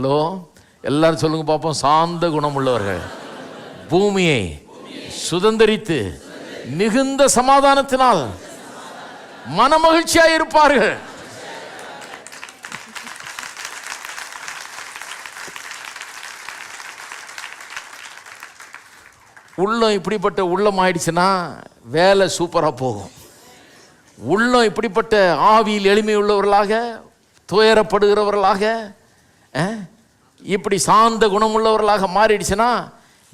Hello, எல்லாரும் சொல்லுங்க பார்ப்போம். சாந்த குணமுள்ளவர்கள் பூமியை சுதந்தரித்து மிகுந்த சமாதானத்தினால் மனமகிழ்ச்சியாய் இருப்பார்கள். உள்ளம் இப்படிப்பட்ட உள்ளம் ஆயிடுச்சுன்னா வேலை சூப்பராக போகும். உள்ளம் இப்படிப்பட்ட ஆவியில் எளிமை உள்ளவர்களாக, துயரப்படுகிறவர்களாக, இப்படி சாந்த குணமுள்ளவர்களாக மாறிடுச்சுன்னா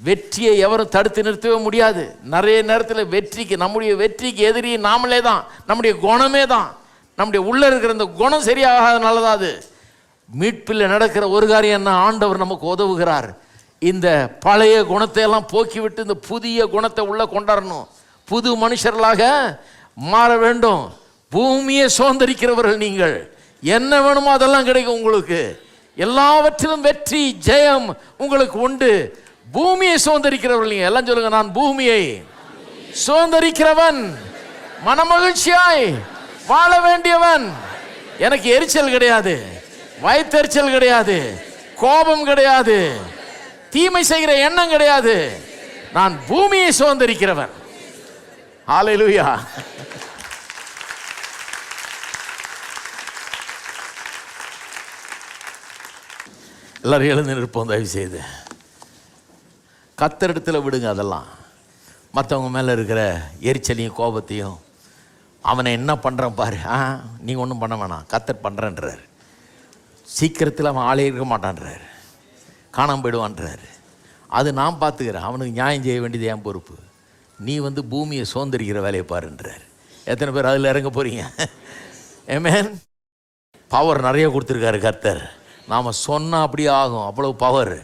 வெற்றியை எவரும் தடுத்து நிறுத்தவே முடியாது. நிறைய நேரத்தில் நம்முடைய வெற்றிக்கு எதிரி நாமளே தான், நம்முடைய குணமே தான். நம்முடைய உள்ள இருக்கிற இந்த குணம் சரியாகாதனால தான் அது. மீட்பில் நடக்கிற ஒரு காரியம் என்ன, ஆண்டவர் நமக்கு உதவுகிறார். இந்த பழைய குணத்தை எல்லாம் போக்கிவிட்டு இந்த புதிய குணத்தை உள்ள கொண்டாடணும். புது மனுஷர்களாக மாற வேண்டும். பூமியை சுதந்தரிக்கிறவர்கள் நீங்கள். என்ன வேணுமோ அதெல்லாம் கிடைக்கும் உங்களுக்கு. எல்லாவற்றிலும் வெற்றி ஜெயம் உங்களுக்கு உண்டு. பூமியை சுதந்தரிக்கிறவர்கள் நீங்கள். எல்லாம் சொல்லுங்க, நான் பூமியை சுதந்தரிக்கிறவன், மனமகிழ்ச்சியாய் வாழ வேண்டியவன். எனக்கு எரிச்சல் கிடையாது, வயிற்றெரிச்சல் கிடையாது, கோபம் கிடையாது, தீமை செய்கிற எண்ணம் கிடையாது. நான் பூமியை சுதந்தரிக்கிறவன். ஹல்லேலூயா. எல்லாரும் எழுந்து நிற்போம் தயவு செய்து. கர்த்தரிடத்தில் விடுங்க அதெல்லாம். மற்றவங்க மேலே இருக்கிற எரிச்சலையும் கோபத்தையும், அவனை என்ன பண்ணுறான் பாரு, நீங்கள் ஒன்றும் பண்ண வேணாம், கர்த்தர் பண்ணுறேன்றார். சீக்கிரத்தில் அவன் ஆளே இருக்க மாட்டான்றார், காணாமல் போயிடுவான்றார். அது நான் பார்த்துக்கிறேன், அவனுக்கு நியாயம் செய்ய வேண்டியது என் பொறுப்பு. நீ பூமியை சுதந்திரிக்கிற வேலையை பாருன்றார். எத்தனை பேர் அதில் இறங்க போகிறீங்க? ஆமென். பவர் நிறைய கொடுத்துருக்காரு கர்த்தர். நாம் சொன்னால் அப்படியே ஆகும், அவ்வளோ பவர்.